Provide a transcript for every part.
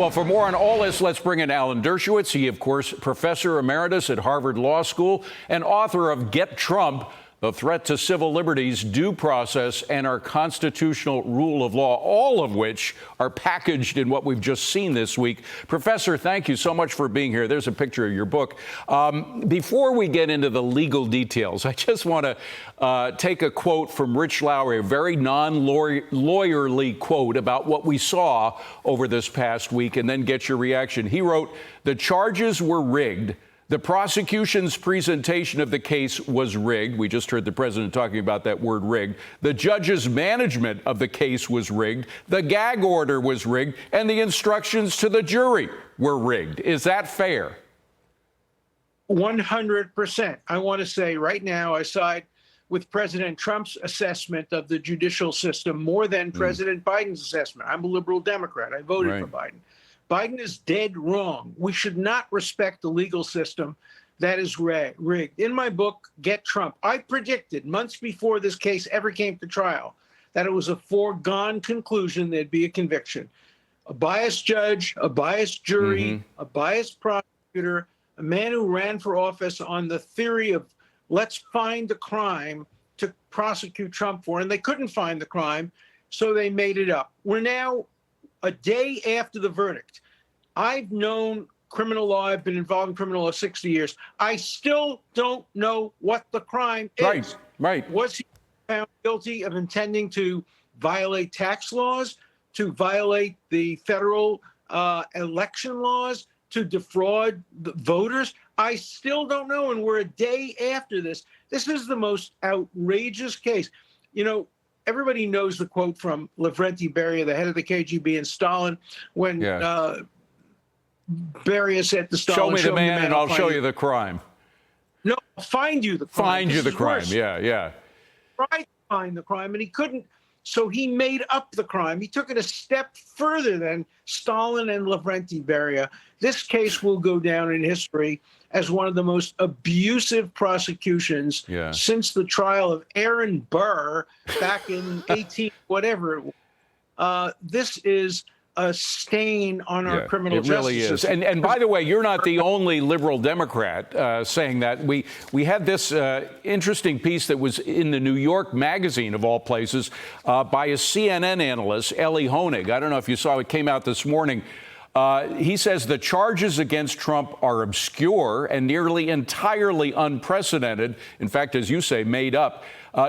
Well, for more on all this, let's bring in Alan Dershowitz. He, of course, professor emeritus at Harvard Law School and author of Get Trump, The Threat to Civil Liberties, Due Process, and Our Constitutional Rule of Law, all of which are packaged in what we've just seen this week. Professor, thank you so much for being here. There's a picture of your book. Before we get into the legal details, I just want to take a quote from Rich Lowry, a very non-lawyerly quote about what we saw over this past week, and then get your reaction. He wrote, "The charges were rigged. The prosecution's presentation of the case was rigged." We just heard the president talking about that word rigged. "The judge's management of the case was rigged. The gag order was rigged. And the instructions to the jury were rigged." Is that fair? 100%. I want to say right now, I side with President Trump's assessment of the judicial system more than President Biden's assessment. I'm a liberal Democrat. I voted for Biden. Biden is dead wrong. We should not respect the legal system that is rigged. In my book, Get Trump, I predicted months before this case ever came to trial that it was a foregone conclusion there'd be a conviction. A biased judge, a biased jury, a biased prosecutor, a man who ran for office on the theory of let's find the crime to prosecute Trump for, and they couldn't find the crime, so they made it up. We're now a day after the verdict. I've known criminal law. I've been involved in criminal law 60 years. I still don't know what the crime is. Right. Was he found guilty of intending to violate tax laws, to violate the federal election laws, to defraud the voters? I still don't know, and we're a day after this. This is the most outrageous case. You know, everybody knows the quote from Lavrenti Beria, the head of the KGB, and Stalin, when Beria said to Stalin, "Show me the man and I'll show you the crime." No, find you the crime. Find you the crime, yeah. Tried to find the crime, and he couldn't, so he made up the crime. He took it a step further than Stalin and Lavrenti Beria. This case will go down in history as one of the most abusive prosecutions since the trial of Aaron Burr back in 18 whatever it was. This is a stain on our criminal justice system. It really is. And by the way, you're not the only liberal Democrat saying that. We had this interesting piece that was in the New York Magazine, of all places, by a CNN analyst, Elie Honig. I don't know if you saw it, came out this morning. He says the charges against Trump are obscure and nearly entirely unprecedented. In fact, as you say, made up.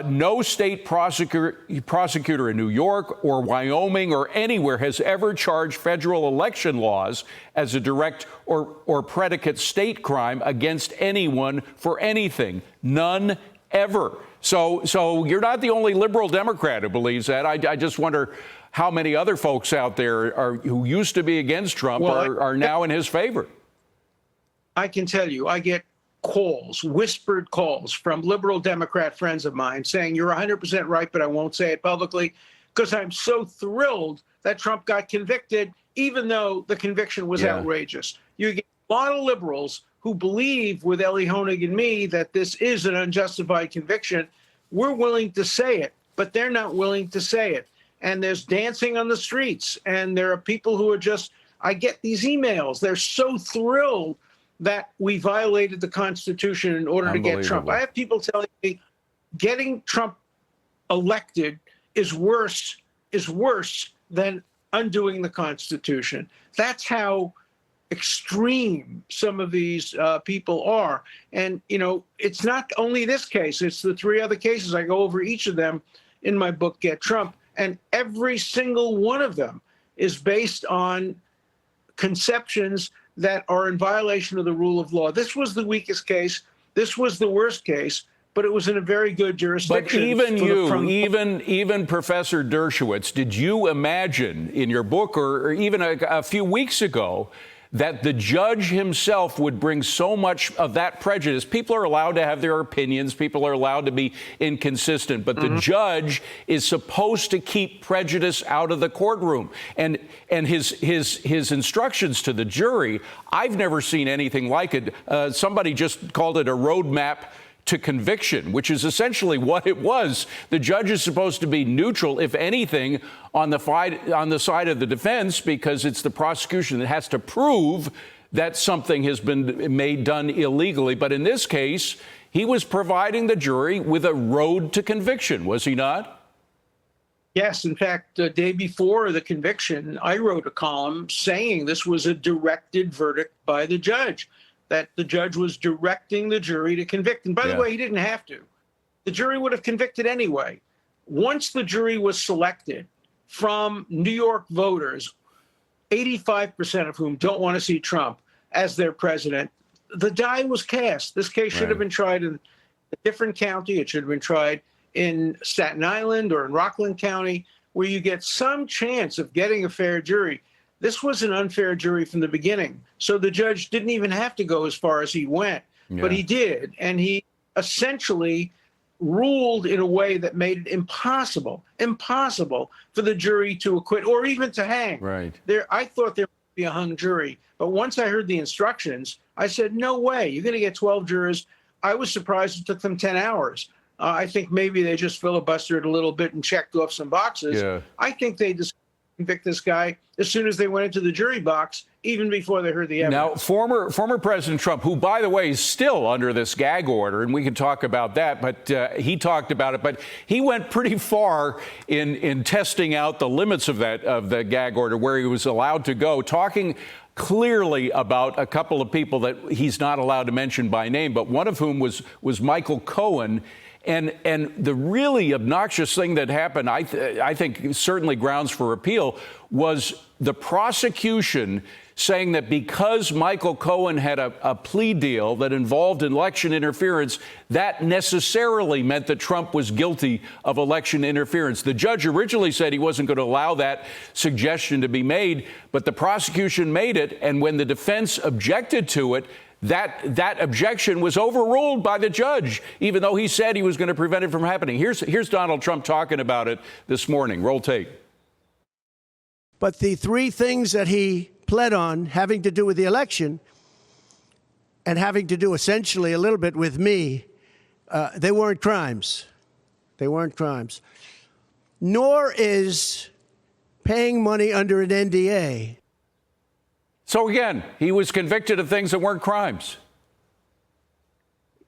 No state prosecutor in New York or Wyoming or anywhere has ever charged federal election laws as a direct or predicate state crime against anyone for anything. None ever. So you're not the only liberal Democrat who believes that. I just wonder how many other folks out there who used to be against Trump are now in his favor. I can tell you, I get calls, whispered calls from liberal Democrat friends of mine saying, "You're 100% right, but I won't say it publicly because I'm so thrilled that Trump got convicted, even though the conviction was outrageous." You get a lot of liberals who believe with Elie Honig and me that this is an unjustified conviction. We're willing to say it, but they're not willing to say it. And there's dancing on the streets. And there are people who are just, I get these emails. They're so thrilled that we violated the Constitution in order to get Trump. I have people telling me getting Trump elected is worse than undoing the Constitution. That's how extreme some of these people are. And, you know, it's not only this case, it's the three other cases. I go over each of them in my book, Get Trump. And every single one of them is based on conceptions that are in violation of the rule of law. This was the weakest case. This was the worst case, but it was in a very good jurisdiction. But even Professor Dershowitz, did you imagine in your book or even a few weeks ago that the judge himself would bring so much of that prejudice? People are allowed to have their opinions. People are allowed to be inconsistent. But the judge is supposed to keep prejudice out of the courtroom. And his instructions to the jury, I've never seen anything like it. Somebody just called it a roadmap to conviction, which is essentially what it was. The judge is supposed to be neutral, if anything, on the side of the defense, because it's the prosecution that has to prove that something has been done illegally. But in this case, he was providing the jury with a road to conviction, was he not? Yes. In fact, the day before the conviction, I wrote a column saying this was a directed verdict by the judge, that the judge was directing the jury to convict. And by the way, he didn't have to. The jury would have convicted anyway. Once the jury was selected from New York voters, 85% of whom don't want to see Trump as their president, the die was cast. This case should have been tried in a different county. It should have been tried in Staten Island or in Rockland County, where you get some chance of getting a fair jury. This was an unfair jury from the beginning. So the judge didn't even have to go as far as he went, but he did. And he essentially ruled in a way that made it impossible for the jury to acquit or even to hang. Right. I thought there would be a hung jury. But once I heard the instructions, I said, no way, you're going to get 12 jurors. I was surprised it took them 10 hours. I think maybe they just filibustered a little bit and checked off some boxes. Yeah. I think they just convict this guy as soon as they went into the jury box, even before they heard the evidence. Now, former President Trump, who, by the way, is still under this gag order, and we can talk about that, but he talked about it, but he went pretty far in testing out the limits of the gag order, where he was allowed to go, talking clearly about a couple of people that he's not allowed to mention by name, but one of whom was Michael Cohen. And the really obnoxious thing that happened, I think certainly grounds for appeal, was the prosecution saying that because Michael Cohen had a plea deal that involved election interference, that necessarily meant that Trump was guilty of election interference. The judge originally said he wasn't going to allow that suggestion to be made, but the prosecution made it, and when the defense objected to it, that objection was overruled by the judge, even though he said he was going to prevent it from happening. Here's Donald Trump talking about it this morning. Roll tape. But the three things that he pled on, having to do with the election and having to do essentially a little bit with me, they weren't crimes. They weren't crimes. Nor is paying money under an NDA. So again, he was convicted of things that weren't crimes.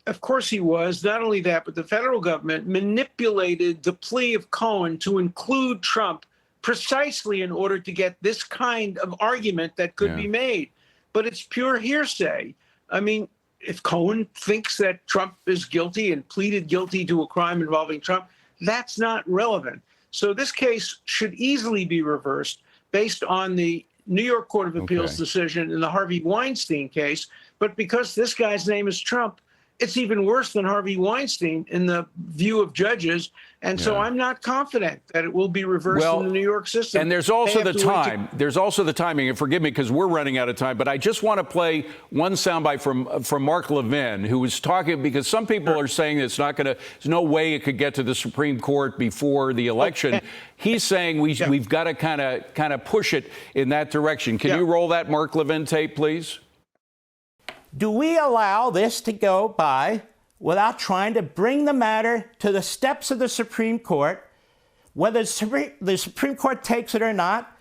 Of course he was. Not only that, but the federal government manipulated the plea of Cohen to include Trump precisely in order to get this kind of argument that could be made. But it's pure hearsay. I mean, if Cohen thinks that Trump is guilty and pleaded guilty to a crime involving Trump, that's not relevant. So this case should easily be reversed based on the New York Court of Appeals decision in the Harvey Weinstein case. But because this guy's name is Trump, it's even worse than Harvey Weinstein in the view of judges. And so I'm not confident that it will be reversed in the New York system. And there's also the time. There's also the timing. And forgive me, because we're running out of time. But I just want to play one soundbite from Mark Levin, who was talking, because some people are saying it's not going to, there's no way it could get to the Supreme Court before the election. He's saying we've got to kind of push it in that direction. Can you roll that Mark Levin tape, please? Do we allow this to go by without trying to bring the matter to the steps of the Supreme Court, whether the Supreme Court takes it or not?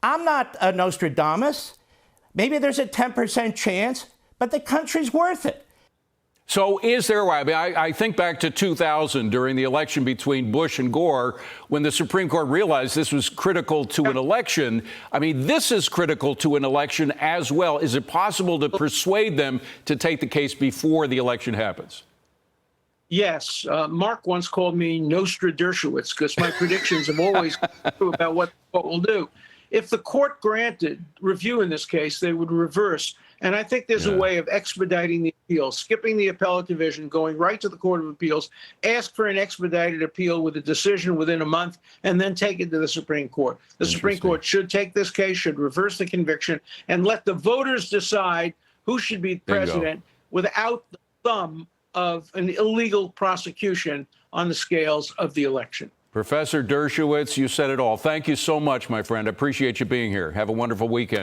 I'm not a Nostradamus. Maybe there's a 10% chance, but the country's worth it. So is there a way? I mean, I think back to 2000 during the election between Bush and Gore, when the Supreme Court realized this was critical to an election. I mean, this is critical to an election as well. Is it possible to persuade them to take the case before the election happens? Yes. Mark once called me Nostra Dershowitz because my predictions have always come true about what we'll do. If the court granted review in this case, they would reverse. And I think there's a way of expediting the appeal, skipping the appellate division, going right to the Court of Appeals, ask for an expedited appeal with a decision within a month, and then take it to the Supreme Court. The Supreme Court should take this case, should reverse the conviction, and let the voters decide who should be president without the thumb of an illegal prosecution on the scales of the election. Professor Dershowitz, you said it all. Thank you so much, my friend. I appreciate you being here. Have a wonderful weekend.